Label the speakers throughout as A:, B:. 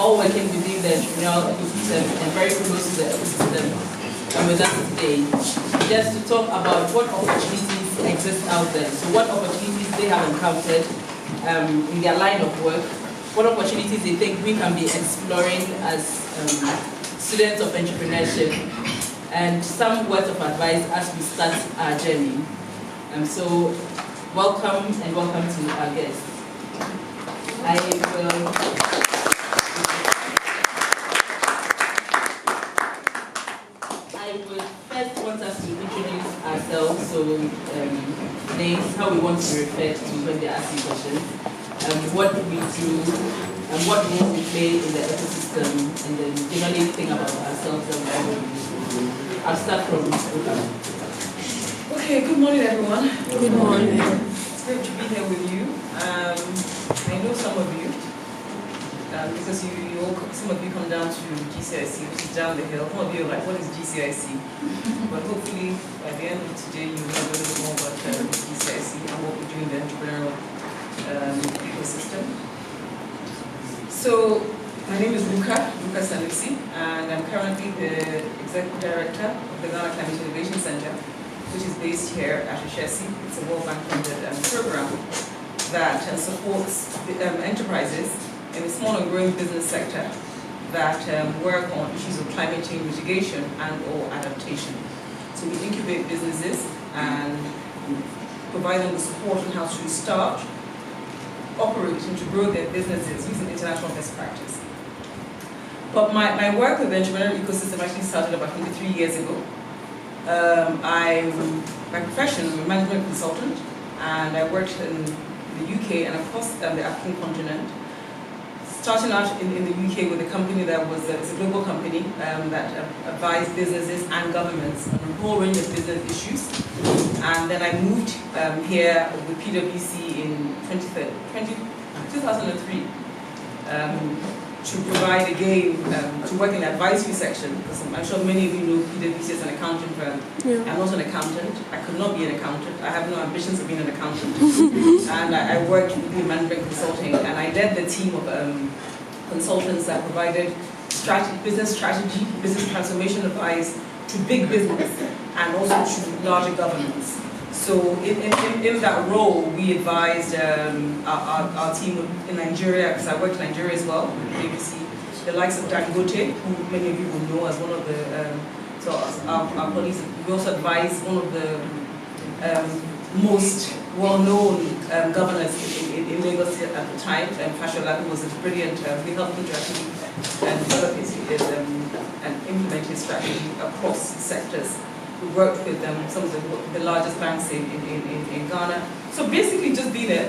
A: all working within the entrepreneurial ecosystem and very close to the ecosystem. And with us today, just to talk about what opportunities exist out there. So what opportunities they have encountered in their line of work, what opportunities they think we can be exploring as students of entrepreneurship, and some words of advice as we start our journey. So welcome to our guests. I would first want us to introduce ourselves, so names, how we want to be referred to when they ask you questions, what we do, and what role we play in the ecosystem, and then generally think about ourselves and what we do. I'll start from Luka.
B: Okay, good morning everyone.
C: Good morning.
B: It's great to be here with you. I know some of you, because some of you come down to GCIC, which is down the hill. Some of you are like, what is GCIC? But hopefully, by the end of today, you will know a little bit more about GCIC and what we do in the entrepreneurial ecosystem. So, my name is Luka Saniksi, and I'm currently the Executive Director of the Ghana Climate Innovation Center, which is based here at Ashesi. It's a World Bank funded program that supports enterprises in the small and growing business sector that work on issues of climate change mitigation and or adaptation. So we incubate businesses and provide them with support on how to start, operate, and to grow their businesses using international best practice. But my work with the entrepreneurial ecosystem actually started about 23 years ago. I'm, by profession, I'm a management consultant, and I worked in the UK and across the African continent. Starting out in the UK with a company that was it's a global company that advised businesses and governments on a whole range of business issues. And then I moved here with PwC in 2003 to provide again, to work in the advisory section, because I'm sure many of you know PwC as an accounting firm. Yeah. I'm not an accountant. I could not be an accountant. I have no ambitions of being an accountant. And I worked in management consulting, and I led the team of consultants that provided business strategy, business transformation advice to big business and also to larger governments. So in that role, we advised our team in Nigeria, because I worked in Nigeria as well, BBC, the likes of Dangote, who many of you will know as one of the, so our colleagues. We also advised one of the most well-known governors in Lagos at the time, Fashola, who was a brilliant, we helped him to actually develop and implement his strategy across sectors. We worked with some of the largest banks in Ghana. So basically just being a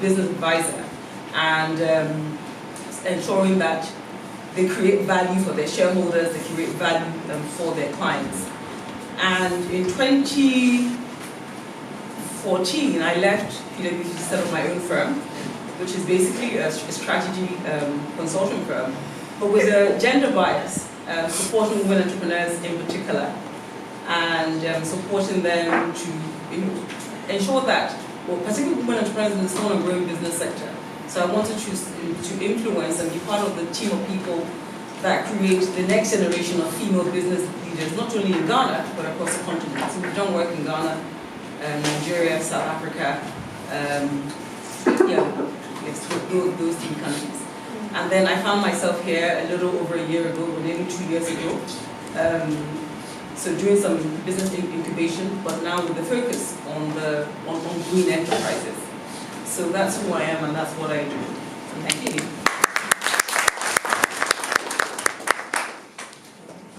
B: business advisor and ensuring that they create value for their shareholders, they create value for their clients. And in 2014, I left PwC to set up my own firm, which is basically a strategy consulting firm, but with a gender bias, supporting women entrepreneurs in particular, and supporting them to ensure that, well, particularly women entrepreneurs in the small and growing business sector. So I wanted to influence and be part of the team of people that create the next generation of female business leaders, not only in Ghana, but across the continent. So we've done work in Ghana, Nigeria, South Africa, those three countries. And then I found myself here a little over a year ago, or nearly 2 years ago. So doing some business incubation, but now with the focus on green enterprises. So that's who I am and that's what I do. Thank you.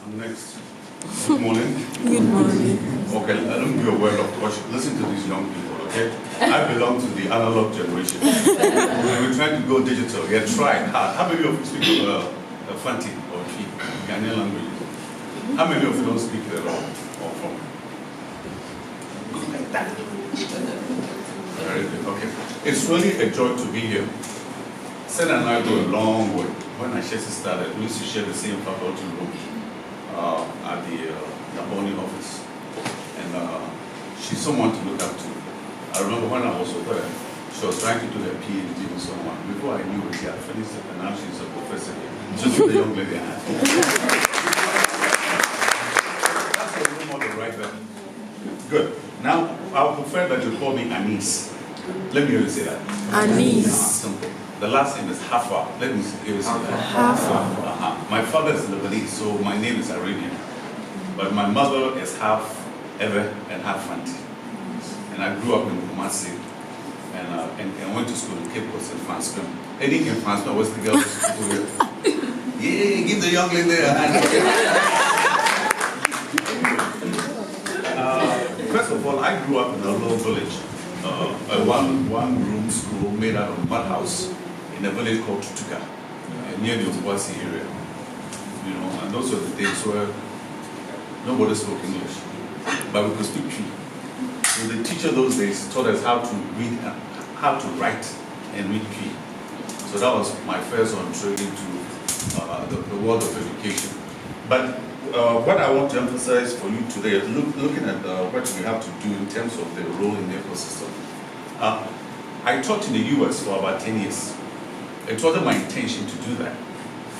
D: I'm next. Good morning.
C: Good morning.
D: Okay, I don't be aware of caution. Listen to these young people, okay? I belong to the analog generation. We're trying to go digital. We are trying hard. How many of you speak Fanti or Ghanaian language? How many of you don't speak it at all? Or from? Like that. Very good. Okay. It's really a joy to be here. Sen and I go a long way. When Ashesi started, we used to share the same faculty room at the Gaboni office. And she's someone to look up to. I remember when I was with her, She was trying to do her PhD and so on. Before I knew it, she had finished it, and now she's a professor. Just the young lady I had. That's a role model right there. Good. Now, I would prefer that you call me Anis. Let me hear you say that.
C: Anis.
D: Simple. The last name is Hafa. Let me hear you say that. Hafa. My father is Lebanese, so my name is Arabian. But my mother is half Ewe and half Fanti. And I grew up in Kumasi and went to school in Cape Coast in France. Any in France, was the girl. Yeah, give the young lady a hand. First of all, I grew up in a little village, a one-room school made out of mud house in a village called Tutuka, near the Otuasi area. You know, and those were the days where nobody spoke English, but we could speak Twi. So the teacher those days taught us how to read, how to write and read Twi. So that was my first entree into the world of education. But what I want to emphasize for you today is looking at what we have to do in terms of the role in the ecosystem. I taught in the US for about 10 years. It wasn't my intention to do that.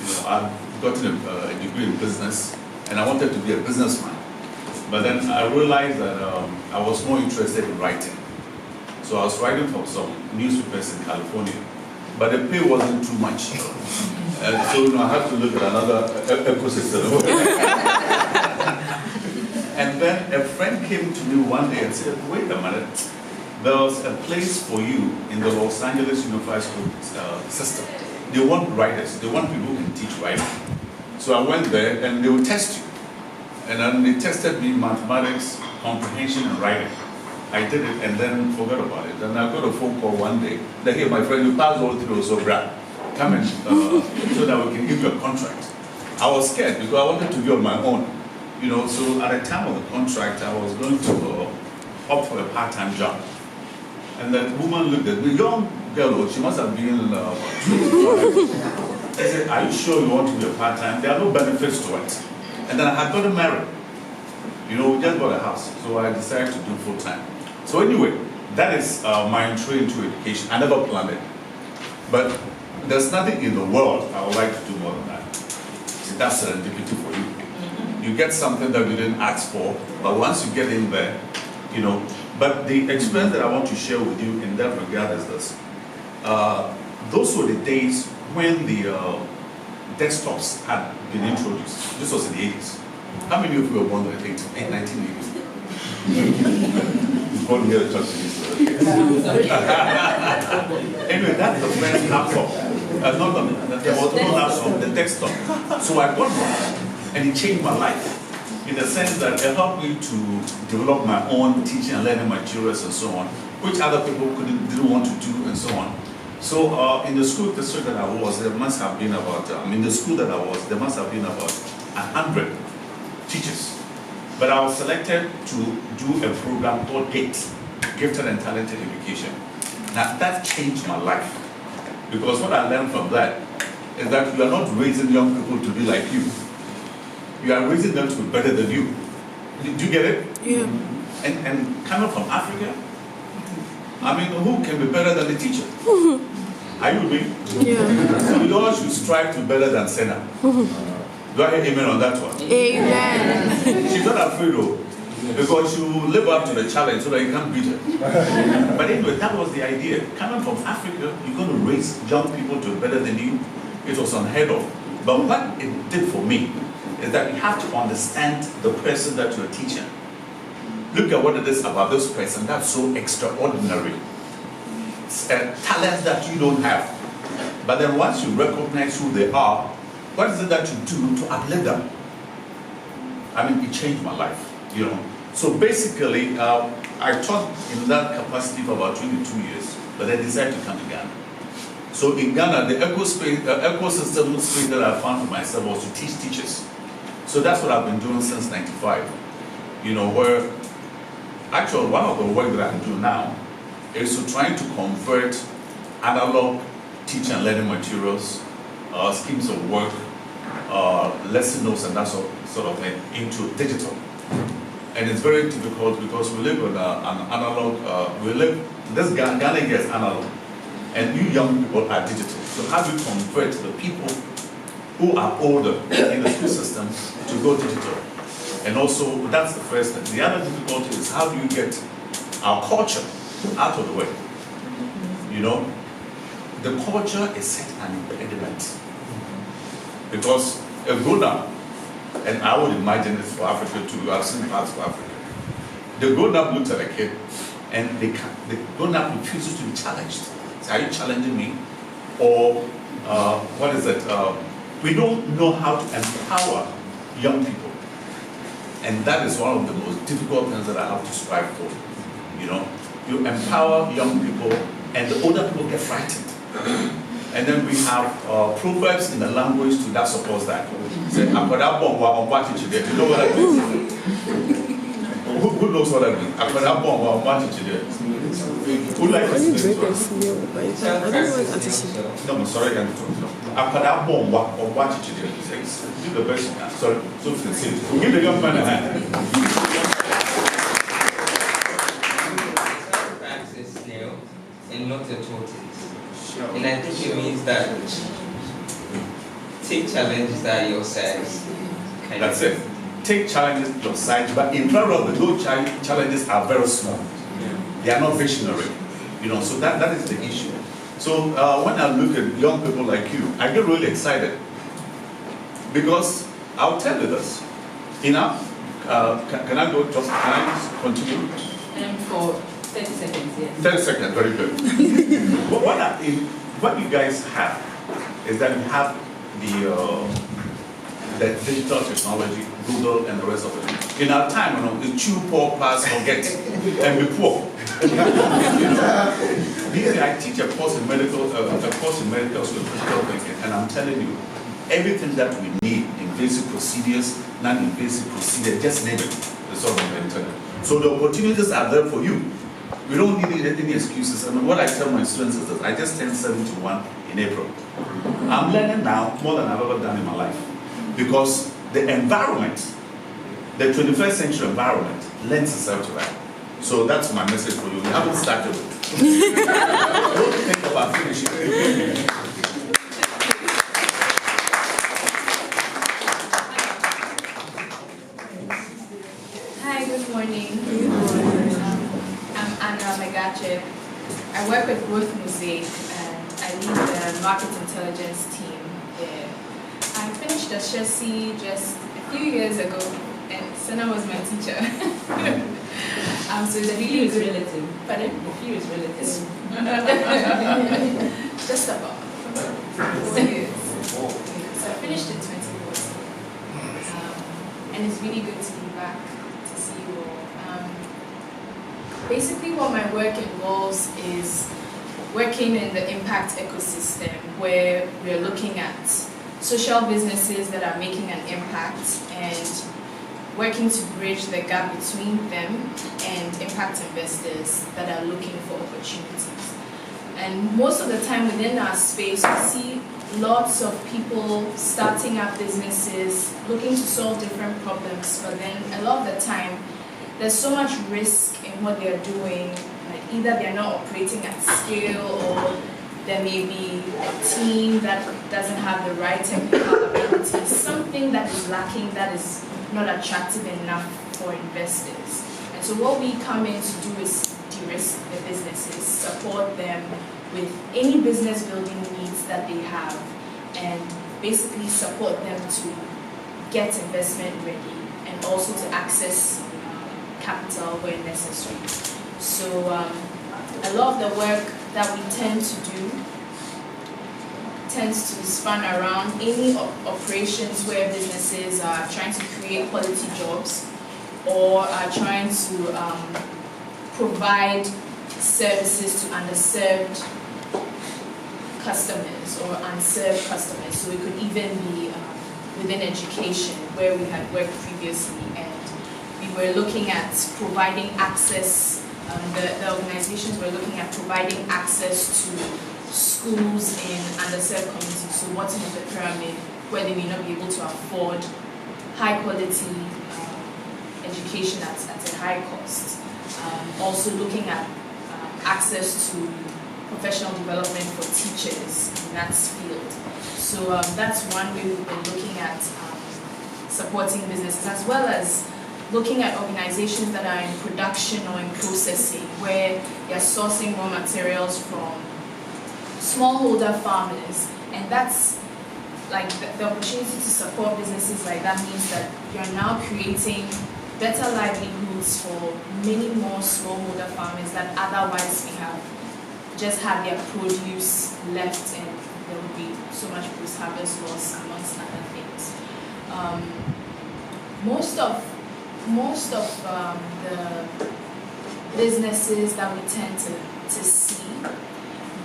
D: You know, I've gotten a degree in business, and I wanted to be a businessman. But then I realized that I was more interested in writing. So I was writing for some newspapers in California, but the pay wasn't too much. So you know, I had to look at another ecosystem. And then a friend came to me one day and said, wait a minute, there's a place for you in the Los Angeles Unified School system. They want writers, they want people who can teach writing. So I went there and they would test you. And then they tested me mathematics, comprehension, and writing. I did it and then forgot about it. And I got a phone call one day that, hey, my friend, you passed all through, so come in so that we can give you a contract. I was scared because I wanted to be on my own. You know, so at the time of the contract, I was going to opt for a part-time job. And the woman looked at me, young girl, she must have been 25. I said, are you sure you want to be a part-time? There are no benefits to it. And then I had gotten married. You know, we just bought a house. So I decided to do full-time. So anyway, that is my entry into education. I never planned it. But there's nothing in the world I would like to do more than that. See, that's serendipity for you. You get something that you didn't ask for, but once you get in there, you know. But the experience that I want to share with you in that regard is this. Those were the days when the desktops had been introduced. This was in the 80s. How many of you were born in the 1980s? Born here at church. Anyway, that's the first laptop. There was no laptop, the desktop. So I got one, and it changed my life in the sense that it helped me to develop my own teaching and learning materials and so on, which other people didn't want to do and so on. So in the school district that I was, there must have been about, in the school that I was, there must have been about 100 teachers. But I was selected to do a program called GATE, Gifted and Talented Education. Now that changed my life. Because what I learned from that is that you are not raising young people to be like you. You are raising them to be better than you. Do you get it?
C: Yeah.
D: And coming from Africa, I mean, who can be better than the teacher? Are you with me?
C: Yeah.
D: So we all should strive to be better than Senna. Do I hear amen on that one?
C: Amen.
D: She's not afraid though, because she will live up to the challenge so that you can't beat her. But anyway, that was the idea. Coming from Africa, you're going to raise young people to be better than you. It was unheard of. But what it did for me is that you have to understand the person that you're teaching. Look at what it is about this person that's so extraordinary. It's a talent that you don't have. But then once you recognize who they are, what is it that you do to uplift them? I mean, it changed my life, you know. So basically, I taught in that capacity for about 22 years, but I decided to come to Ghana. So in Ghana, the ecosystem space that I found for myself was to teach teachers. So that's what I've been doing since '95. You know, where actually one of the work that I do now is to trying to convert analog teaching and learning materials, schemes of work, lesson notes and that sort of thing into digital. And it's very difficult because we live in an analog, this Ghana is analog, and you young people are digital. So how do you convert the people who are older in the school system to go digital? And also, that's the first thing. The other difficulty is how do you get our culture out of the way? You know, the culture is set an impediment. Because a grown-up, and I would imagine this for Africa too, I've seen parts of Africa, the grown-up looks at a kid and the grown-up refuses to be challenged. So, are you challenging me? Or, what is it? We don't know how to empower young people. And that is one of the most difficult things that I have to strive for. You know, you empower young people and the older people get frightened. And then we have proverbs in the language too that supports that. Say, you know what that means? Who knows what that means? Who likes to listen to us? No, I'm sorry, I can't talk. Do the best you can. Sorry, so you can say it. Give the young man a hand.
E: Practice snail and not a tortoise. And I think it means that take challenges that are your size.
D: That's it. Take challenges your size, but in front of those challenges are very small. They are not visionary. You know, so that is the issue. So when I look at young people like you, I get really excited. Because I'll tell you this. You know, can I go just, can I just continue?
A: For 30 seconds, yes.
D: 30 seconds, very good. But what you guys have is that you have the digital technology, Google, and the rest of it. In our time, you know, the chew, poor, pass, forget, and be poor. I teach a course in medical school, critical thinking, and I'm telling you, everything that we need, invasive procedures, non-invasive procedures, just name it, it's all on the internet. So the opportunities are there for you. We don't need any excuses. And what I tell my students is that I just turned 71 in April. I'm learning now more than I've ever done in my life. Because the environment, the 21st century environment, lends itself to that. So that's my message for you. We haven't started. Don't think about finishing.
C: Hi, good morning. I'm Anna Megache. I work with Growth Mosaic and I lead the market intelligence team there. I finished Ashesi just a few years ago and Senna was my teacher. So it's a really good relative. Pardon?
A: The few is relative.
C: Just about 4 years. So I finished in 2014. And it's really good to be back to see you all. Basically what my work involves is working in the impact ecosystem where we're looking at social businesses that are making an impact and working to bridge the gap between them and impact investors that are looking for opportunities. And most of the time within our space, we see lots of people starting up businesses, looking to solve different problems, but then a lot of the time, there's so much risk in what they're doing, like either they're not operating at scale or there may be a team that doesn't have the right technical abilities, something that is lacking that is not attractive enough for investors. And so what we come in to do is de-risk the businesses, support them with any business building needs that they have, and basically support them to get investment ready and also to access capital where necessary. So a lot of the work that we tend to do tends to span around any operations where businesses are trying to create quality jobs or are trying to provide services to underserved customers or unserved customers. So it could even be within education where we had worked previously, and we were looking at providing access, the organizations were looking at providing access to schools in underserved communities, so bottom of the pyramid, where they may not be able to afford high quality education at a high cost. Also looking at access to professional development for teachers in that field. So that's one way we've been looking at supporting businesses, as well as looking at organizations that are in production or in processing, where they're sourcing raw materials from smallholder farmers. And that's like the opportunity to support businesses like that means that you're now creating better livelihoods for many more smallholder farmers that otherwise we have just had their produce left, and there would be so much post-harvest loss amongst other things. Most of the businesses that we tend to see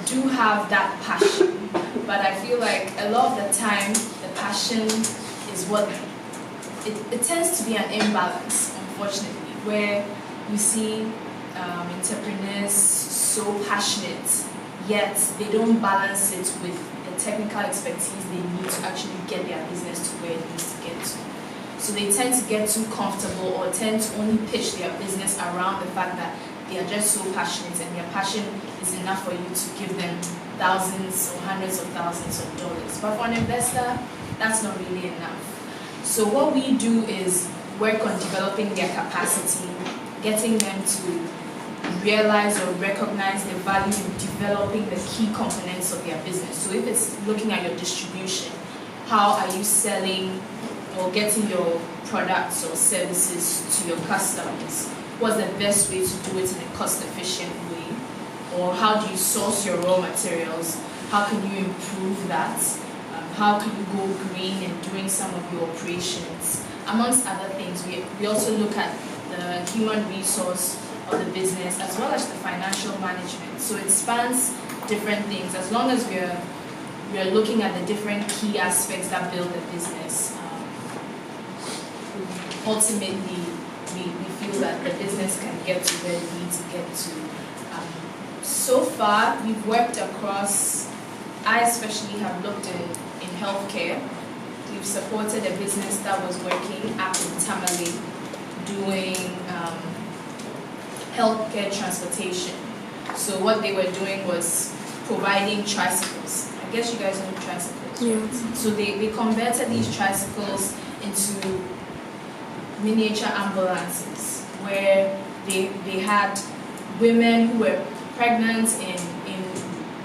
C: do have that passion, but I feel like a lot of the time the passion is what it tends to be an imbalance, unfortunately, where you see entrepreneurs so passionate, yet they don't balance it with the technical expertise they need to actually get their business to where it needs to get to. So they tend to get too comfortable or tend to only pitch their business around the fact that they are just so passionate and their passion is enough for you to give them thousands or hundreds of thousands of dollars. But for an investor, that's not really enough. So what we do is work on developing their capacity, getting them to realize or recognize the value in developing the key components of their business. So if it's looking at your distribution, how are you selling or getting your products or services to your customers? What's the best way to do it in a cost-efficient way? Or how do you source your raw materials? How can you improve that? How can you go green in doing some of your operations? Amongst other things, we also look at the human resource of the business as well as the financial management. So it spans different things as long as we're looking at the different key aspects that build the business. Ultimately, we feel that the business can get to where it needs to get to. So far, we've worked across, I especially have looked in healthcare. We've supported a business that was working up in Tamale doing healthcare transportation. So what they were doing was providing tricycles. I guess you guys know tricycles, right? So they converted these tricycles into miniature ambulances where they had women who were pregnant in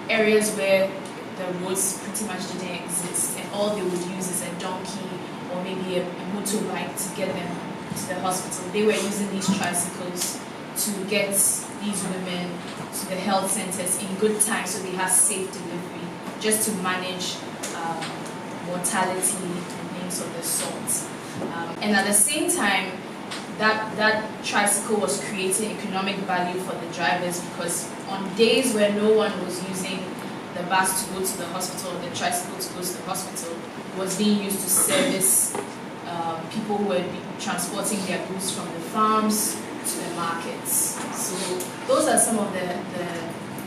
C: areas where the roads pretty much didn't exist, and all they would use is a donkey or maybe a motorbike to get them to the hospital. They were using these tricycles to get these women to the health centers in good time so they have safe delivery, just to manage mortality and things of the sort. And at the same time, that tricycle was creating economic value for the drivers, because on days where no one was using the bus to go to the hospital or the tricycle to go to the hospital, it was being used to service people who were transporting their goods from the farms to the markets. So those are some of the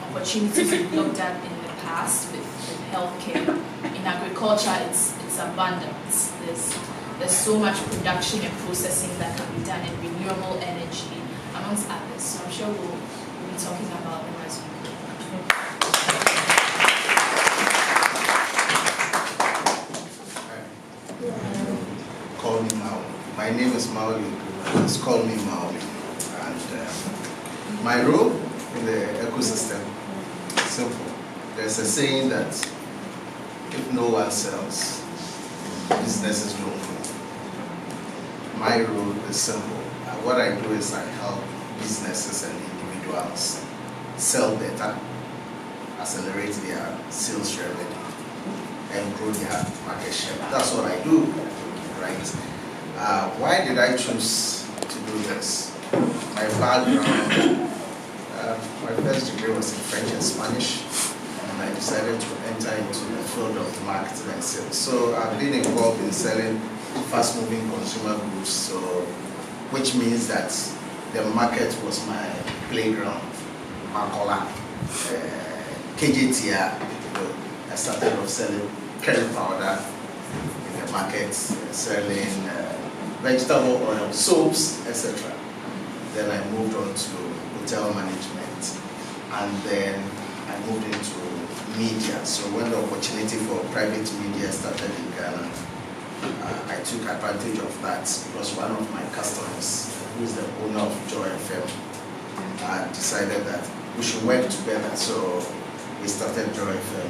C: opportunities we've looked at in the past with healthcare. In agriculture, it's abundant. There's so much production and processing that can be done in renewable energy, amongst others. So I'm sure we'll be talking about them as we go.
F: Call me Maui. My name is Maui. Just call me Maui. And my role in the ecosystem is simple. There's a saying that if no one sells, businesses don't grow. My role is simple. What I do is I help businesses and individuals sell better, accelerate their sales revenue, and grow their market share. That's what I do, right? Why did I choose to do this? My background, my first degree was in French and Spanish, and I decided to enter into the field of marketing and sales. So I've been involved in selling fast-moving consumer goods, so which means that the market was my playground. Makola, KJTR, I started off selling curry powder in the market, selling vegetable oil, soaps, etc. Then I moved on to hotel management, and then I moved into media. So when the opportunity for private media started in Ghana, I took advantage of that because one of my customers, who is the owner of Joy FM, decided that we should work together. So we started Joy FM,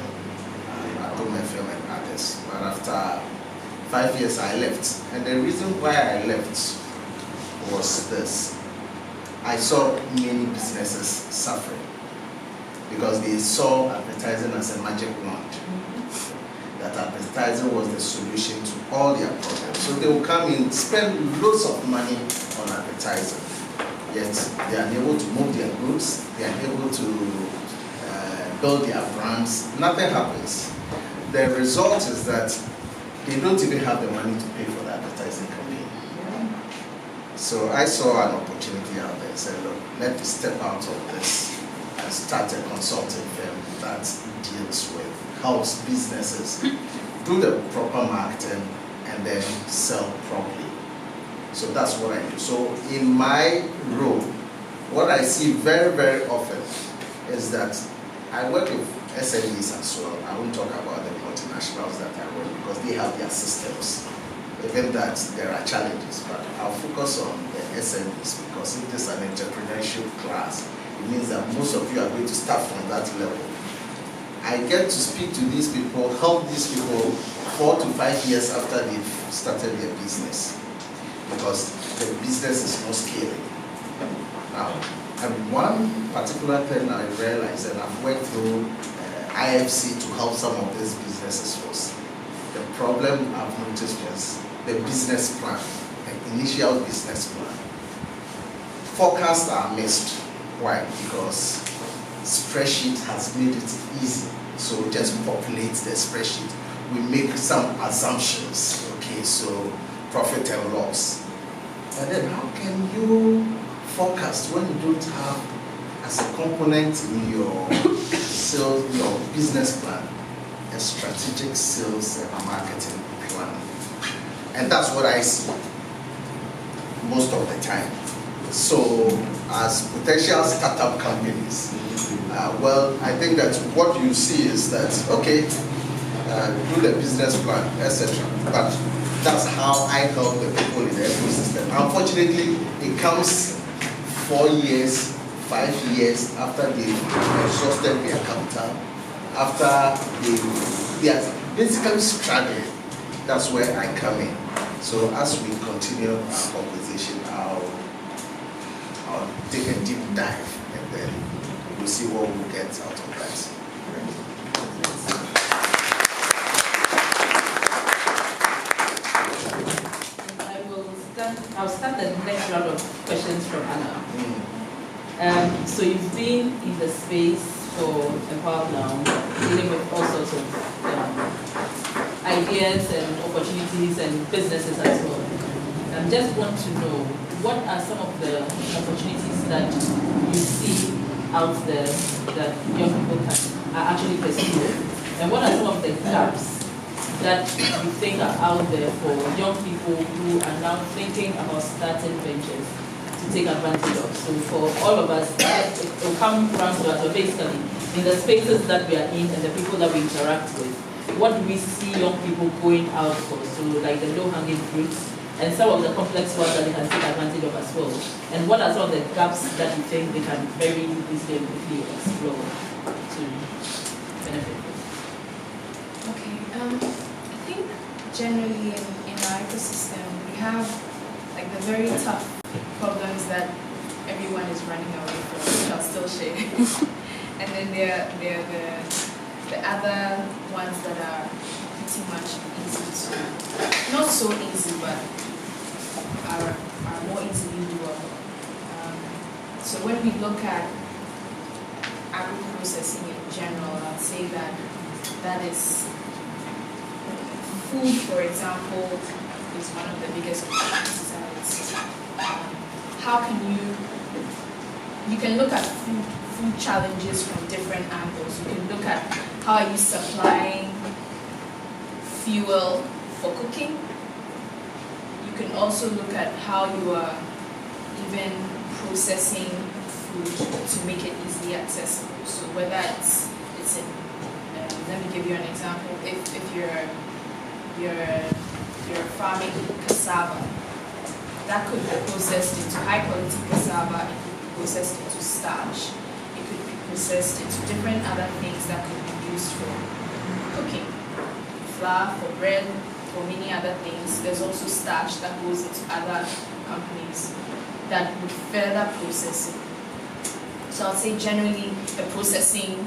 F: Atom FM and others. But after 5 years I left. And the reason why I left was this. I saw many businesses suffering because they saw advertising as a magic wand. That advertising was the solution to all their problems. So they will come in, spend loads of money on advertising. Yet they are unable to move their goods, they are unable to build their brands. Nothing happens. The result is that they don't even have the money to pay for the advertising campaign. So I saw an opportunity out there and said, look, let me step out of this and start a consulting firm that deals with, helps businesses do the proper marketing and then sell properly. So that's what I do. So in my role, what I see very, very often is that I work with SMEs as well. I won't talk about the multinationals that I work because they have their systems. Even that there are challenges, but I'll focus on the SMEs because if this is an entrepreneurship class, it means that most of you are going to start from that level. I get to speak to these people, help these people 4 to 5 years after they've started their business because the business is not scaling. Now, and one particular thing I realized, and I've worked through IFC to help some of these businesses, was the problem I've noticed was the business plan, the initial business plan. Forecasts are missed. Why? Because spreadsheet has made it easy. So just populate the spreadsheet. We make some assumptions. Okay, so profit and loss. And then how can you forecast when you don't have as a component in your sales, your business plan, a strategic sales and marketing plan? And that's what I see most of the time. So as potential startup companies, well, I think that what you see is that, okay, do the business plan, etc. But that's how I help the people in the ecosystem. Unfortunately, it comes 4 years, 5 years after they've exhausted their capital, after they are basically struggling. That's where I come in. So as we continue our conversation, I'll take a deep dive and then we'll see what we'll get out of that.
A: I'll start the next round of questions from Anna. So you've been in the space for a while now, dealing with all sorts of ideas and opportunities and businesses as well. I just want to know, what are some of the opportunities that you see out there that young people are actually pursuing? And what are some of the gaps that you think are out there for young people who are now thinking about starting ventures to take advantage of? So for all of us, it will come around to us, but basically, in the spaces that we are in and the people that we interact with, what do we see young people going out for? So like the low-hanging fruits, and some of the complex ones that they can take advantage of as well. And what are some of the gaps that you think they can very easily and quickly explore to benefit from?
C: Okay, I think generally in our ecosystem, we have like the very tough problems that everyone is running away from, which I'll still share. And then there are the other ones that are pretty much easy to, not so easy, but are more easily doable. So when we look at agro-processing in general, I'd say that is food, for example, is one of the biggest opportunities I would say. How can you can look at food challenges from different angles. You can look at how are you supplying fuel for cooking. You can also look at how you are even processing food to make it easily accessible. So whether it's in, let me give you an example. If you're farming cassava, that could be processed into high quality cassava. It could be processed into starch. It could be processed into different other things that could be used for cooking, flour for bread, for many other things. There's also starch that goes into other companies that would further process it. So I'll say generally the processing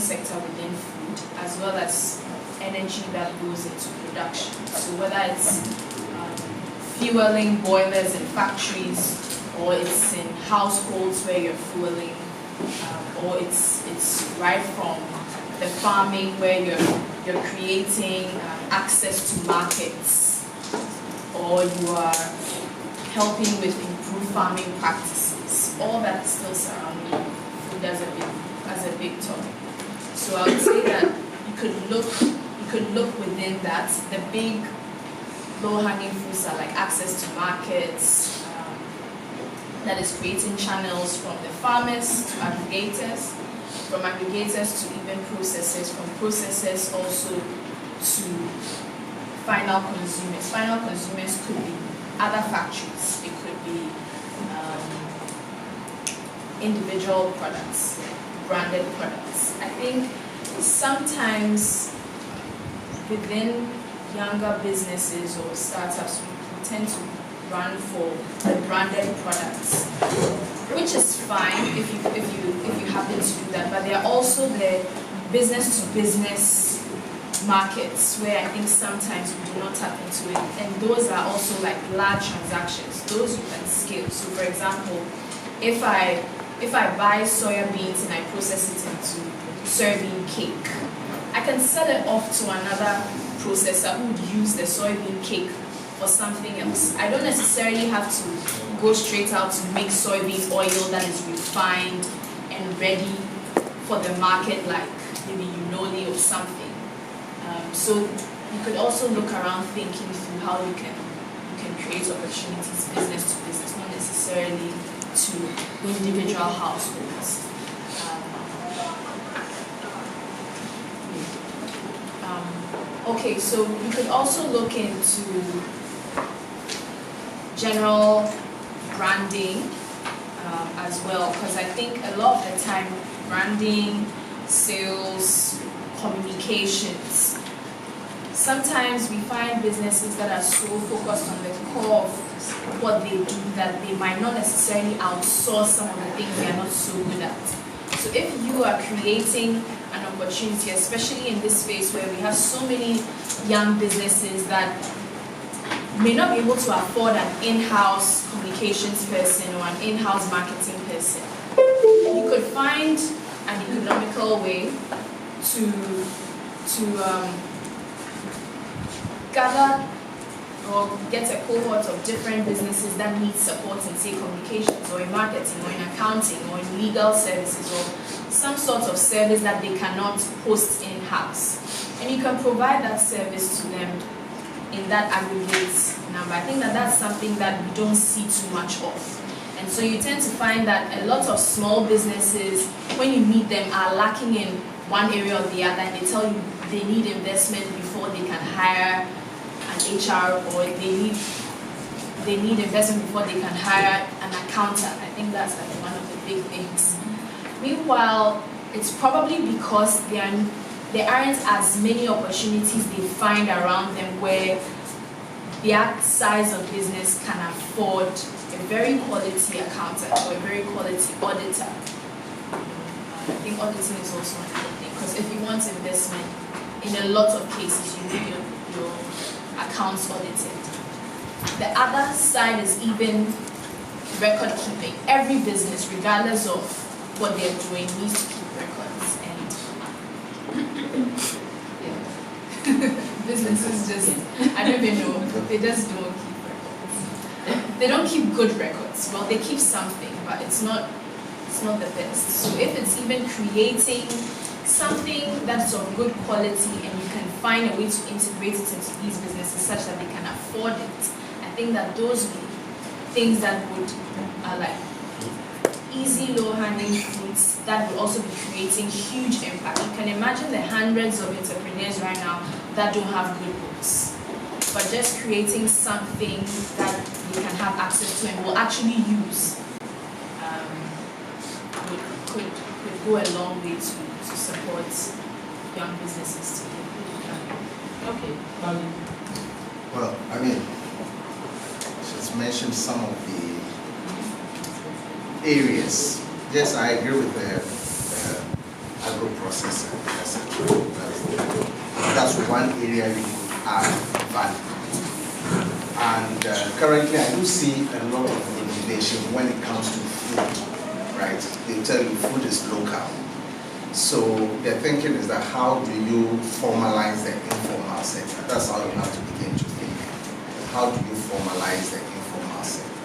C: sector within food, as well as energy that goes into production. So whether it's fueling boilers in factories, or it's in households where you're fueling, or it's right from the farming where you're creating access to markets, or you are helping with improved farming practices. All that is still surrounding food as a big topic. So I would say that you could look within that. The big low-hanging fruits are like access to markets, that is creating channels from the farmers to aggregators, from aggregators to even processors, from processors also to final consumers. Final consumers could be other factories, it could be individual products, branded products. I think sometimes within younger businesses or startups, we tend to run for the branded products, which is fine if you happen to do that. But there are also the business to business markets where I think sometimes we do not tap into it, and those are also like large transactions. Those you can scale. So for example, if I buy soya beans and I process it into soybean cake, I can sell it off to another processor who would use the soybean cake for something else. I don't necessarily have to go straight out to make soybean oil that is refined and ready for the market, like maybe Unoli or something. So you could also look around thinking through how you can create opportunities business to business, not necessarily to individual households. Okay, so you could also look into general branding as well, because I think a lot of the time branding, sales, communications, sometimes we find businesses that are so focused on the core of what they do that they might not necessarily outsource some of the things they are not so good at. So if you are creating an opportunity, especially in this space where we have so many young businesses that may not be able to afford an in-house communications person or an in-house marketing person, you could find an economical way to gather or get a cohort of different businesses that need support in, say, communications or in marketing or in accounting or in legal services or some sort of service that they cannot host in-house. And you can provide that service to them in that aggregate number. I think that that's something that we don't see too much of. And so you tend to find that a lot of small businesses, when you meet them, are lacking in one area or the other, and they tell you they need investment before they can hire an HR, or they need investment before they can hire an accountant. I think that's like one of the big things. Meanwhile, it's probably because there aren't as many opportunities they find around them where their size of business can afford a very quality accountant or a very quality auditor. I think auditing is also another thing, because if you want investment, in a lot of cases you need your accounts audited. The other side is even record keeping. Every business, regardless of what they're doing, needs to keep records. And businesses just, I don't even know, they just don't keep records. They don't keep good records. Well, they keep something, but it's not the best. So if it's even creating something that's of good quality and you can find a way to integrate it into these businesses such that they can afford it, I think that those would be things that would like easy, low-hanging fruits that will also be creating huge impact. You can imagine the hundreds of entrepreneurs right now that don't have good books, but just creating something that you can have access to and will actually use could go a long way to support young businesses too.
A: Okay.
F: Well, I mean, she's mentioned some of the areas. Yes, I agree with the agro-processing, etc. That's one area you could add value. And currently, I do see a lot of innovation when it comes to food. Right? They tell you food is local. So their thinking is that how do you formalize the informal sector? That's how you have to begin to think. How do you formalize the informal sector?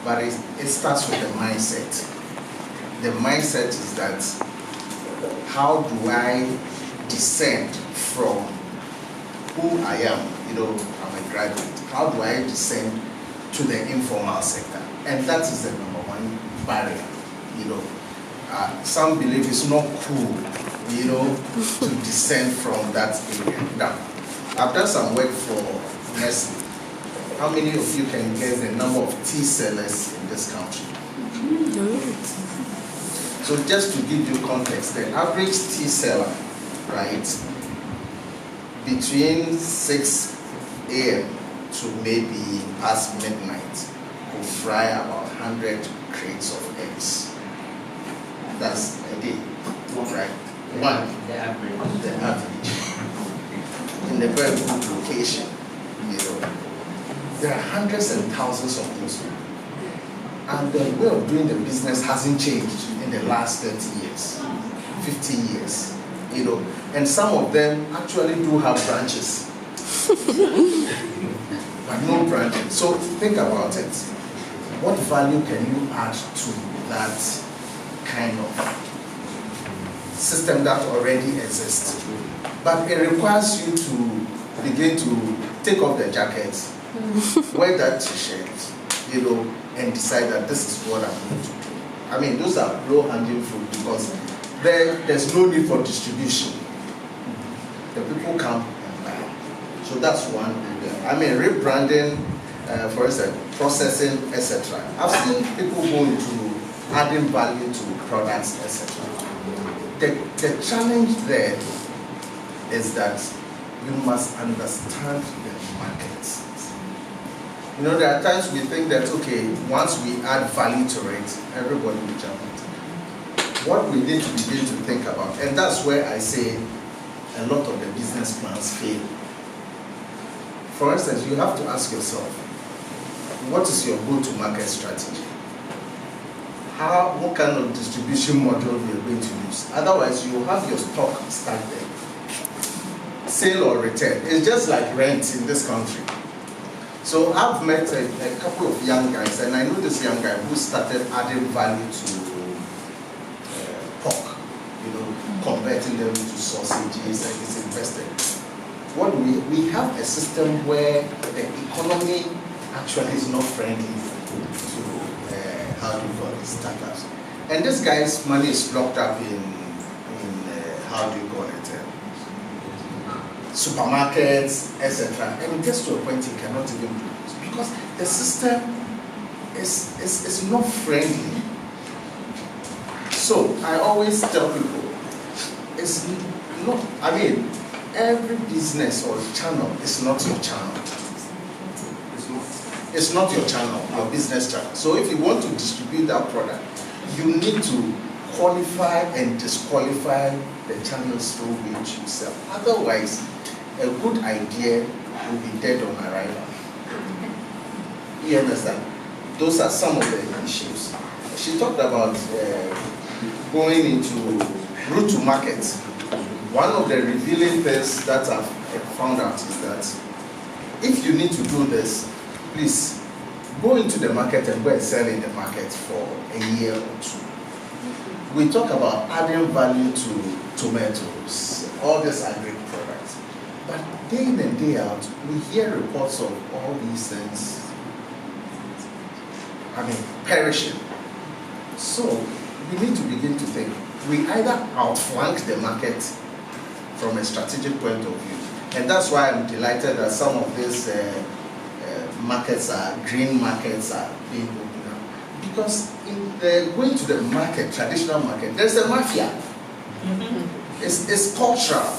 F: But it starts with the mindset. The mindset is that how do I descend from who I am? I'm a graduate. How do I descend to the informal sector? And that is the number one barrier. Some believe it's not cool, to descend from that area. Now, I've done some work for Nestle. How many of you can guess the number of tea sellers in this country? So just to give you context, the average tea seller, right, between 6 a.m. to maybe past midnight, will fry about 100 crates of eggs. That's a day, right? One,
E: The average.
F: the average. In a very good location, there are hundreds and thousands of those people. And the way of doing the business hasn't changed in the last 30 years, 50 years, and some of them actually do have branches, but no branches. So think about it. What value can you add to that kind of system that already exists? But it requires you to begin to take off the jacket, wear that t-shirt, and decide that this is what I'm going to do. I mean, those are low-hanging fruit because there's no need for distribution. The people come and buy. So that's one. I mean, rebranding, for instance, processing, etc. I've seen people go into adding value to products, etc. The challenge there is that you must understand the market. There are times we think that, okay, once we add value to it, everybody will jump into it. What we need to begin to think about, and that's where I say a lot of the business plans fail. For instance, you have to ask yourself, what is your go-to-market strategy? What kind of distribution model you're going to use? Otherwise, you will have your stock stuck there. Sale or return. It's just like rent in this country. So I've met a couple of young guys, and I know this young guy who started adding value to pork, converting them to sausages, and it's invested. What we have a system where the economy actually is not friendly to how do you call it, startups. And this guy's money is locked up in how do you call it, supermarkets, etc. And it gets to a point he cannot even produce because the system is not friendly. So I always tell people, it's not, every business or channel is not your channel. It's not your channel, your business channel. So if you want to distribute that product, you need to qualify and disqualify the channels through which you sell. Otherwise, a good idea will be dead on arrival. You understand? Those are some of the issues. She talked about going into route to market. One of the revealing things that I've found out is that if you need to do this, please go into the market and go and sell in the market for a year or two. We talk about adding value to tomatoes, all these agri products. But day in and day out, we hear reports of all these things, perishing. So we need to begin to think. We either outflank the market from a strategic point of view, and that's why I'm delighted that some of these markets green markets are being opened up. Because in going to the market, traditional market, there's a mafia. It's cultural.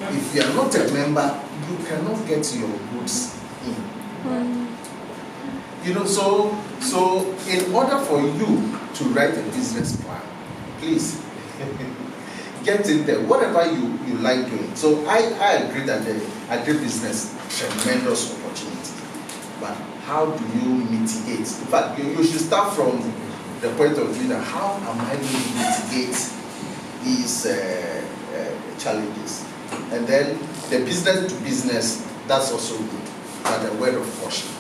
F: If you are not a member, you cannot get your goods in. So in order for you to write a business plan, please get in there, whatever you like doing. So I agree that the agribusiness tremendous opportunity, but how do you mitigate? In fact, you should start from the point of view that how am I going to mitigate these challenges? And then the business to business, that's also good, but a word of caution.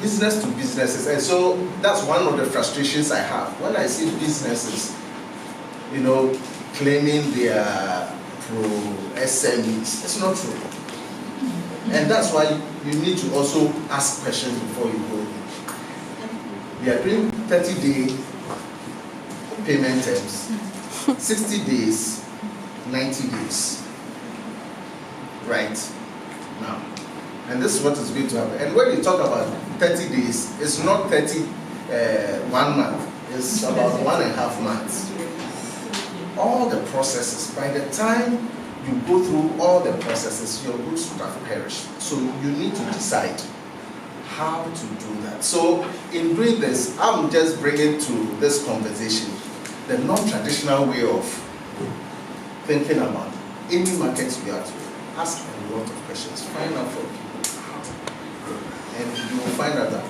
F: Business to businesses, and so that's one of the frustrations I have when I see businesses, claiming they are pro SMEs. It's not true, and that's why you need to also ask questions before you go in. We are doing 30-day payment terms, 60 days, 90 days, right now. And this is what is going to happen. And when you talk about 30 days, it's not 1 month. It's about 1.5 months. All the processes, by the time you go through all the processes, your goods would have perished. So you need to decide how to do that. So in doing this, I'm just bringing to this conversation the non-traditional way of thinking about any market you have to ask a lot of questions, find out from people. And you will find out that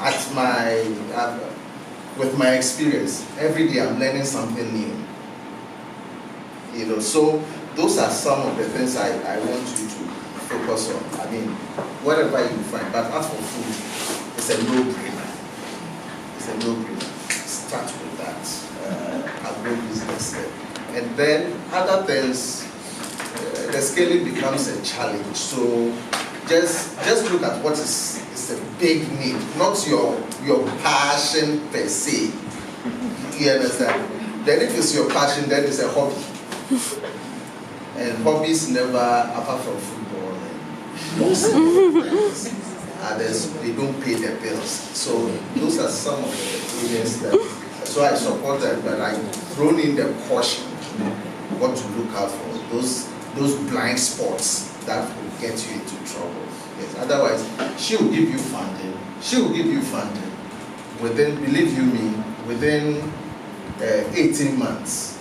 F: with my experience, every day I'm learning something new. So those are some of the things I want you to focus on. Whatever you find, but as for food, it's a no-brainer. It's a no-brainer. Start with that. Agro-business. And then other things, the scaling becomes a challenge. So just look at what is a big need, not your passion per se. You understand? Then if it's your passion, then it's a hobby. And hobbies never, apart from football and boxing, others, they don't pay their bills. So those are some of the areas that, so I support that, but I've thrown in the caution, what to look out for, those blind spots that will get you into trouble. Yes. Otherwise, she will give you funding. Within, believe you me, within 18 months,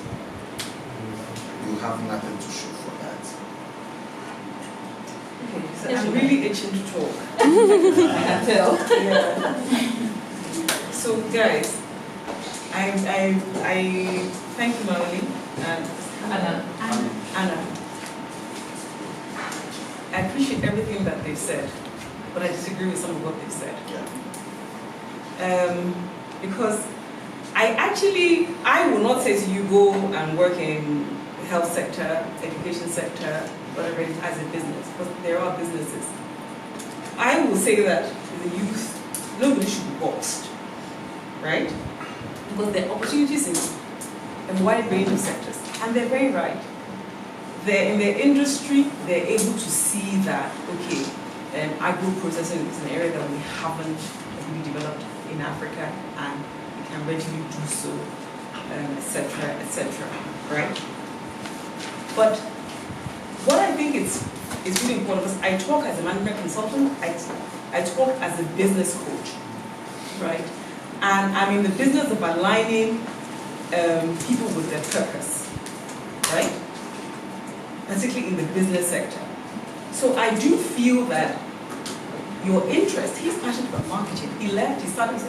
F: you have nothing to show for that.
B: Okay, so I'm really itching to talk.
A: I can tell.
B: Yeah. So guys, I thank you, Marlene and Anna. I appreciate everything that they've said, but I disagree with some of what they've said.
F: Yeah.
B: Because I will not say to you go and work in the health sector, education sector, whatever it is, as a business, because there are businesses. I will say that the youth, nobody should be boxed, right? Because there are opportunities in a wide range of sectors, and they're very right. They're in their industry, they're able to see that, okay, agro-processing is an area that we haven't really developed in Africa, and we can readily do so, etc., right? But what I think is really important, because I talk as a management consultant, I talk as a business coach, right? And I'm in the business of aligning people with their purpose, right? Particularly in the business sector. So I do feel that your interest, he's passionate about marketing. He left, he started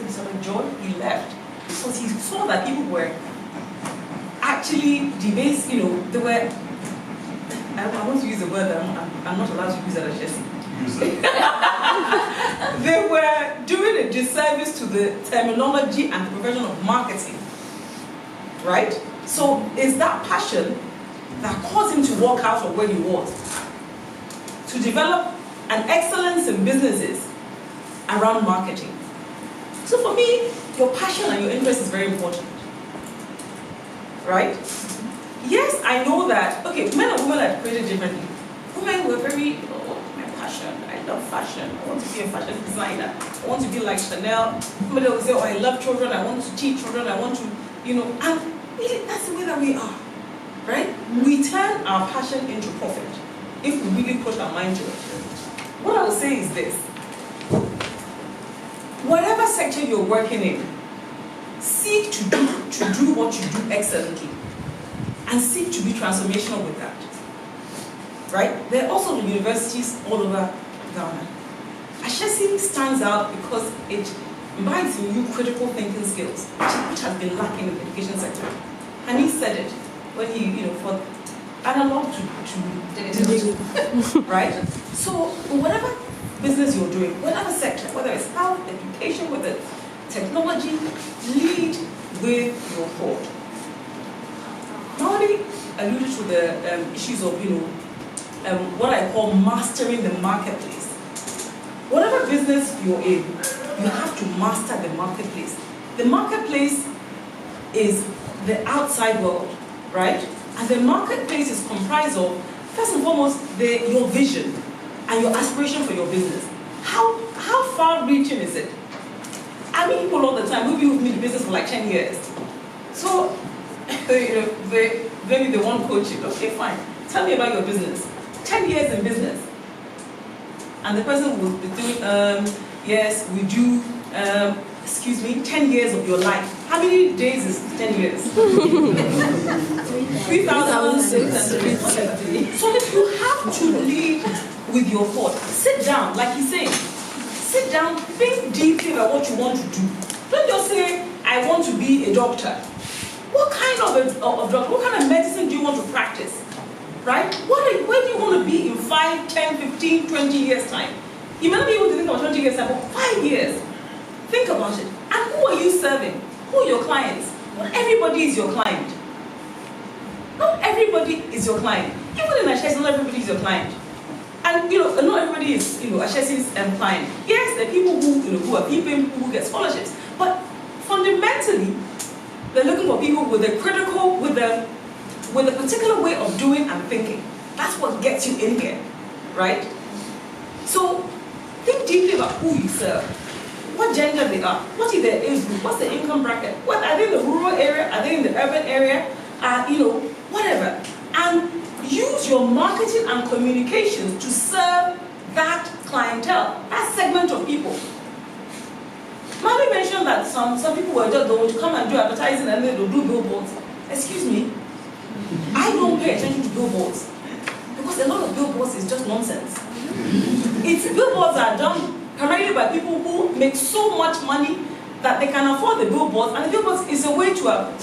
B: joy, he left. Because he saw that people were actually debased, they were, I want to use a word that I'm not allowed to use at Ashesi.
D: Use it.
B: they were doing a disservice to the terminology and the profession of marketing, right? So it's that passion that caused him to walk out of where he was, to develop an excellence in businesses around marketing. So for me, your passion and your interest is very important, right? Yes, I know that, okay, men and women are created differently. Women were very, my passion, I love fashion, I want to be a fashion designer, I want to be like Chanel. Somebody will say, oh, I love children, I want to teach children, I want to, and really, that's the way that we are, right? We turn our passion into profit if we really put our mind to it. What I will say is this: whatever sector you're working in, seek to do what you do excellently, and seek to be transformational with that. Right? There are also universities all over Ghana. Ashesi stands out because it imbibes in you critical thinking skills, which has been lacking in the education sector. And he said it when he, for analog to digital, right? So whatever business you're doing, whatever sector, whether it's health, education, whether it's technology, lead with your thought. Nobody alluded to the issues of, what I call mastering the marketplace. Whatever business you're in, you have to master the marketplace. The marketplace is the outside world, right? And the marketplace is comprised of, first and foremost, your vision and your aspiration for your business. How far-reaching is it? I meet people all the time who've been with me in the business for like 10 years. So, maybe they want coaching. Okay, fine. Tell me about your business. 10 years in business. And the person will be doing, yes, we do, 10 years of your life. How many days is 10 years? 3,600. So you have to lead with your thought. Sit down, like he's saying. Sit down, think deeply about what you want to do. Don't just say, I want to be a doctor. What kind of doctor, what kind of medicine do you want to practice? Right? Where do you want to be in 5, 10, 15, 20 years time? You may not be able to think about 20 years time, but 5 years. Think about it. And who are you serving? Who are your clients? Not everybody is your client. Not everybody is your client. Even in Ashesi, not everybody is your client. And not everybody is Ashesi's client. Yes, there are people who are people who get scholarships, but fundamentally, they're looking for people with a critical, with a particular way of doing and thinking. That's what gets you in here, right? So think deeply about who you serve, what gender they are, what is their age group, what's the income bracket, what are they in the rural area, are they in the urban area, whatever. And use your marketing and communications to serve that clientele, that segment of people. Mami mentioned that some people were just going to come and do advertising and they'll do billboards. Excuse me, I don't pay attention to billboards because a lot of billboards is just nonsense. Billboards are done primarily by people who make so much money that they can afford the billboards, and the billboards is a way to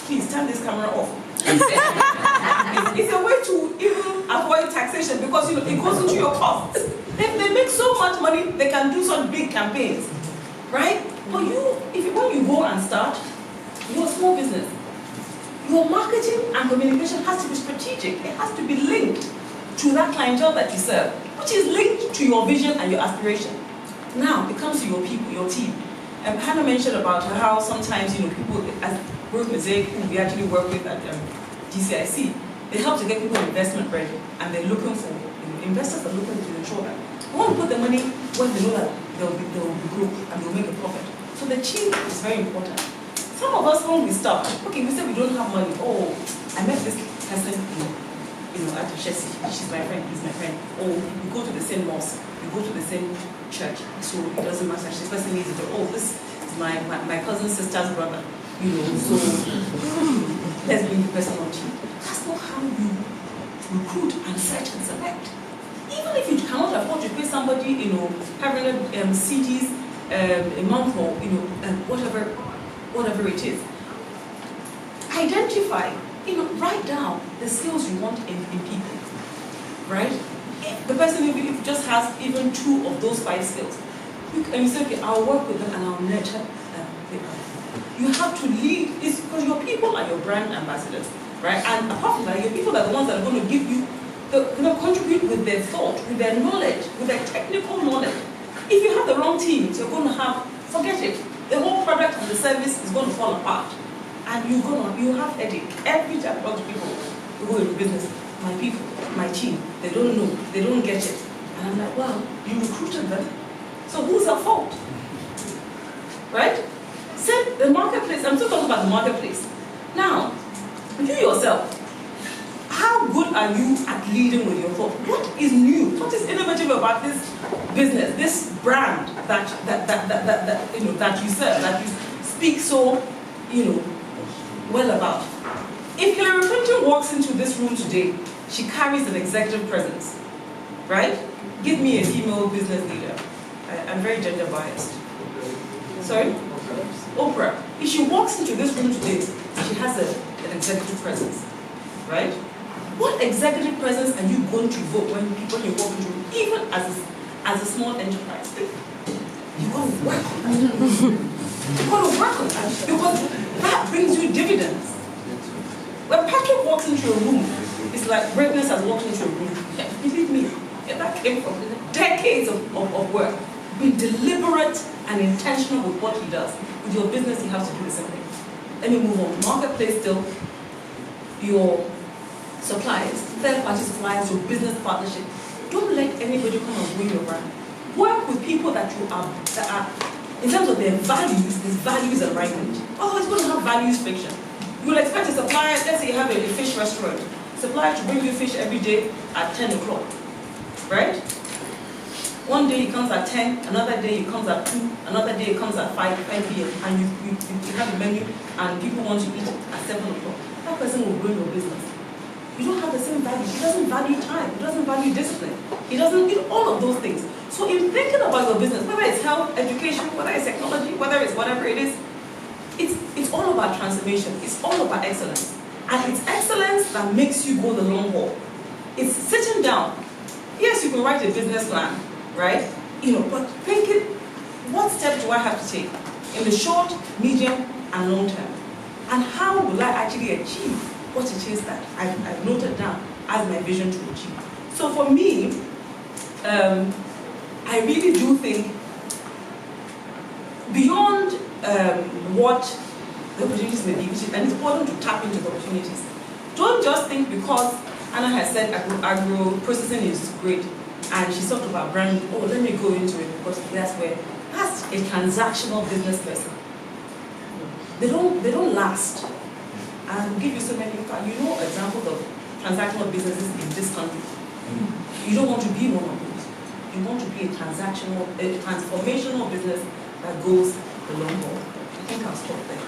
B: please turn this camera off. It's a way to even avoid taxation because it goes into your costs. They make so much money, they can do such big campaigns, right? But when you go and start, you're a small business. Your marketing and communication has to be strategic. It has to be linked to that clientele that you serve, which is linked to your vision and your aspiration. Now, it comes to your people, your team. Hannah mentioned about how sometimes, people, as Growth Mosaic, who we actually work with at GCIC, they help to get people investment ready, and they're looking for, investors are looking to ensure that they want to put the money when they know that they'll be growth and they'll make a profit. So the team is very important. Some of us, when we start, okay, we say we don't have money. Oh, I met this person, at Ashesi. She's my friend, he's my friend. Oh, we go to the same mosque, we go to the same church, so it doesn't matter. This person needs it. Oh, this is my cousin's sister's brother. So let's bring the person on team. That's not how you recruit and search and select. Even if you cannot afford to pay somebody, 500 CDs a month or whatever it is. Identify, write down the skills you want in people, right? If the person if just has even 2 of those 5 skills, you say, okay, I'll work with them and I'll nurture them. You have to lead. It's because your people are your brand ambassadors, right? And apart from that, your people are the ones that are going to give you, contribute with their thought, with their knowledge, with their technical knowledge. If you have the wrong teams, you're going to have, forget it. The whole product and the service is going to fall apart. And you have headache. Every time I talk to people who go into business, my people, my team, they don't know, they don't get it. And I'm like, well, you recruited them. So who's at fault? Right? Said the marketplace, I'm still talking about the marketplace. Now, you yourself, how good are you at leading with your thought? What is new? What is innovative about this business, this brand that you serve, that you speak so, well about? If Hillary Clinton walks into this room today, she carries an executive presence, right? Give me a female business leader. I'm very gender biased. Sorry? Oprah. If she walks into this room today, she has an executive presence, right? What executive presence are you going to evoke when you walk into, even as a small enterprise? You've got to work on that. You've got to work on that because that brings you dividends. When Patrick walks into a room, it's like greatness has walked into a room. Believe me, that came from decades of work. Be deliberate and intentional with what he does. With your business, you have to do the same thing. Let me move on. Marketplace still, your suppliers, third-party suppliers, your business partnership. Don't let anybody come and ruin your brand. Work with people that are, in terms of their values, these values alignment. Otherwise, you're going to have values friction. You'll expect a supplier, let's say you have a fish restaurant, supplier to bring you fish every day at 10 o'clock, right? One day he comes at 10, another day he comes at 2, another day he comes at 5 p.m. and you have a menu and people want to eat at 7 o'clock. That person will ruin your business. You don't have the same value. He doesn't value time. He doesn't value discipline. He doesn't do all of those things. So in thinking about your business, whether it's health, education, whether it's technology, whether it's whatever it is, it's all about transformation. It's all about excellence. And it's excellence that makes you go the long haul. It's sitting down. Yes, you can write a business plan, right? But thinking, what step do I have to take in the short, medium, and long term? And how will I actually achieve what it is that I've noted down as my vision to achieve? So for me, I really do think beyond what the opportunities may be, and it's important to tap into the opportunities. Don't just think because Anna has said agro processing is great, and she talked about brand, let me go into it because that's a transactional business person. They don't last. And I'll give you so many examples of transactional businesses in this country. You don't want to be one of those. You want to be a transformational business that goes the long haul. I think I'll stop there.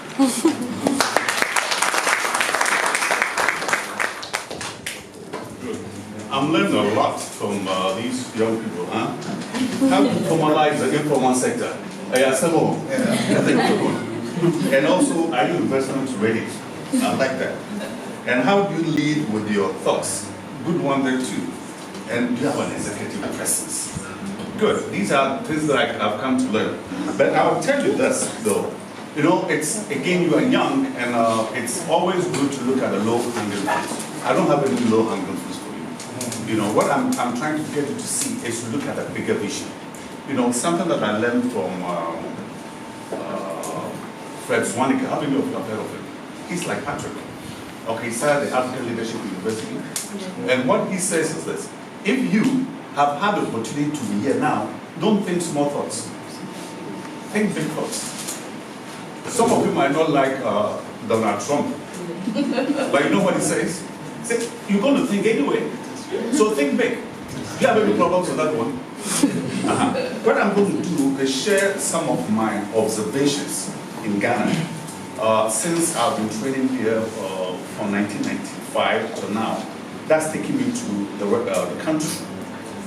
D: I'm learning a lot from these young people, huh? How to formalize the informal sector. And also, are you investment ready? I like that. And how do you lead with your thoughts? Good one there too. And you have an executive presence. Good. These are things that I've come to learn. But I'll tell you this though. It's, again, you are young, and it's always good to look at the low-hanging fruits. I don't have any low-hanging fruits for you. What I'm trying to get you to see is to look at a bigger vision. Something that I learned from Fred Zwanicka. How many of you have heard of him? He's like Patrick. Okay, he's at the African Leadership University. And what he says is this: if you have had the opportunity to be here now, don't think small thoughts. Think big thoughts. Some of you might not like Donald Trump, but you know what he says? He says, you're going to think anyway, so think big. Do you have any problems with that one? What I'm going to do is share some of my observations in Ghana since I've been training here from 1995 to now. That's taking me to the country.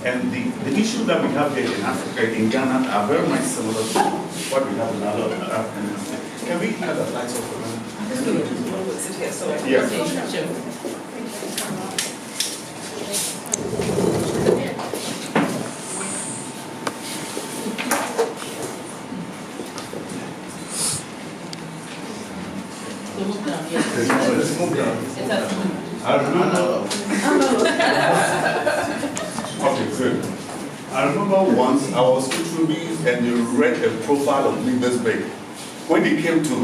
D: And the issue that we have here in Africa, in Ghana, are very much similar to what we have in other African countries. Can we have the lights off for a minute?
B: Sit here, so
D: Yeah.
A: So move down, yes.
F: Let's move down.
A: It has moved.
D: I remember. Okay, good. I remember once I was introduced and you read a profile of me this big. When it came to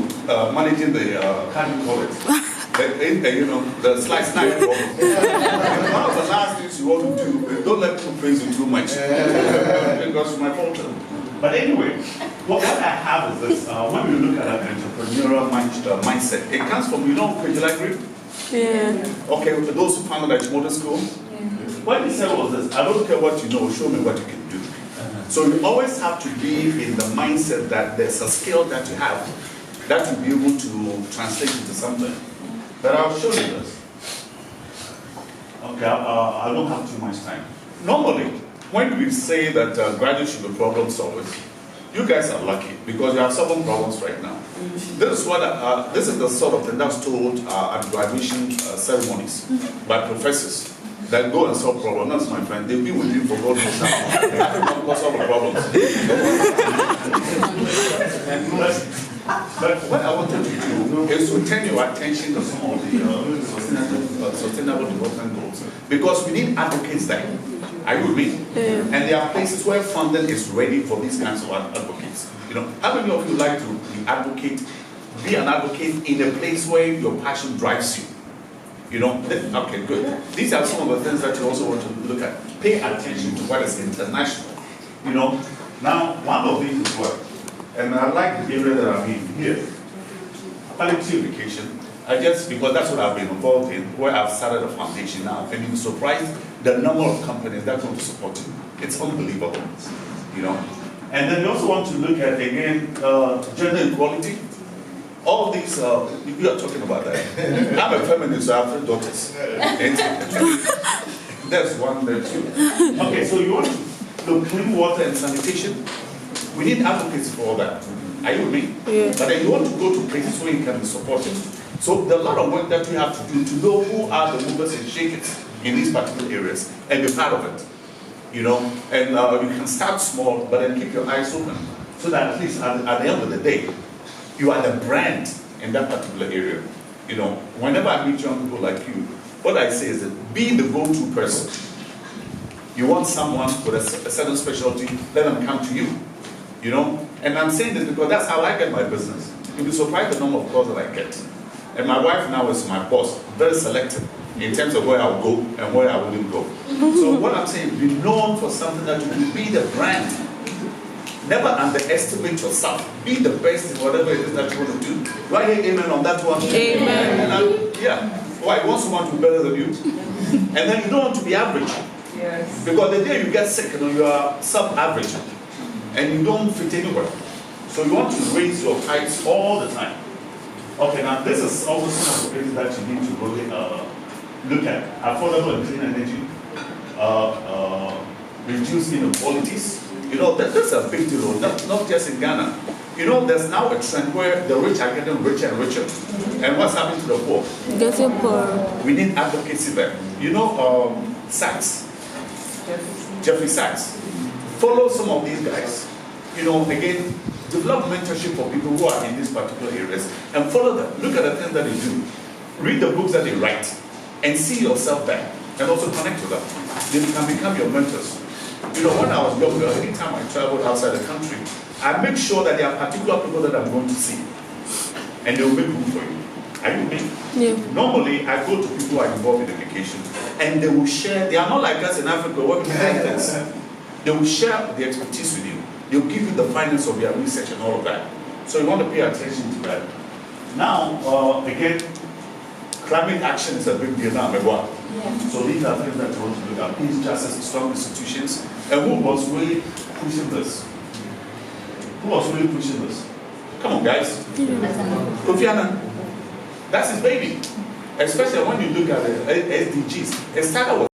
D: managing the, how do you call it? The slice knife problem. One of the last things you want to do is don't let people praise you too much. Because it's my fault. But anyway, what I have is this, when we look at an entrepreneurial mindset, it comes from, you know, like grip?
G: Yeah.
D: Okay, for those who found out at motor school, what he said was this: I don't care what you know, show me what you can do. So you always have to be in the mindset that there's a skill that you have that you'll be able to translate into something. But I'll show you this. Okay, I don't have too much time. Normally, when we say that graduates should be problem solvers, you guys are lucky because you are solving problems right now. This is what this is the sort of thing that's told at graduation ceremonies by professors that go and solve problems. That's my friend. They've been with you for God knows how. They haven't come to solve the problems. But what I wanted to do is to turn your attention to some of the sustainable development goals, because we need advocates there. Are you with me? And there are places where funding is ready for these kinds of advocates. You know, how many of you like to be an advocate in a place where your passion drives you? You know, okay, good. These are some of the things that you also want to look at. Pay attention to what is international. You know, now one of these is what, and I like the area that I'm in here, quality education. Because that's what I've been involved in, where I've started a foundation now, and you'll be surprised the number of companies that want to support you. It's unbelievable, you know. And then you also want to look at, again, gender equality. All of these, you are talking about that. I'm a feminist, so I have 3 daughters. There's one there too. Okay, so you want to look clean water and sanitation. We need advocates for all that. Are you with me?
G: Yeah.
D: But then you want to go to places where you can be supported. So there's a lot of work that we have to do to know who are the movers and shakers in these particular areas and be part of it. You know, and you can start small, but then keep your eyes open, so that at least at the end of the day, you are the brand in that particular area. You know, whenever I meet young people like you, what I say is that be the go-to person. You want someone with a certain specialty, let them come to you. You know, and I'm saying this because that's how I get my business. You'll be surprised the number of calls that I get. And my wife now is my boss, very selective in terms of where I'll go and where I wouldn't go. So what I'm saying, be known for something that you will be the brand. Never underestimate yourself. Be the best in whatever it is that you want to do. Do I hear amen on that one?
G: Amen.
D: Yeah. Why? You want someone to be better than you. And then you don't want to be average.
B: Yes.
D: Because the day you get sick, you are sub-average. And you don't fit anywhere. So you want to raise your heights all the time. Okay, now this is also some of the things that you need to really look at. Affordable and clean energy, reduce inequalities. You know, that's a big deal, not just in Ghana. You know, there's now a trend where the rich are getting richer and richer. And what's happening to the poor?
G: Getting poor.
D: We need advocacy there. You know, Sachs, Jeffrey Sachs. Follow some of these guys. You know, again, develop mentorship for people who are in these particular areas and follow them. Look at the things that they do. Read the books that they write and see yourself there and also connect with them. They can become your mentors. You know, when I was younger, anytime I traveled outside the country, I make sure that there are particular people that I'm going to see and they will make room for you. Are you with me?
G: Yeah.
D: Normally, I go to people who are involved in education and they will share. They are not like us in Africa where we have this. They will share the expertise with you. They'll give you the findings of their research and all of that. So you want to pay attention to that. Now, again, climate action is a big deal now, yeah. So these are things that you want to look at. Peace, justice, strong institutions. And who was really pushing this? Who was really pushing this? Come on, guys. Kofi Annan. That's his baby. Especially when you look at the SDGs. It started with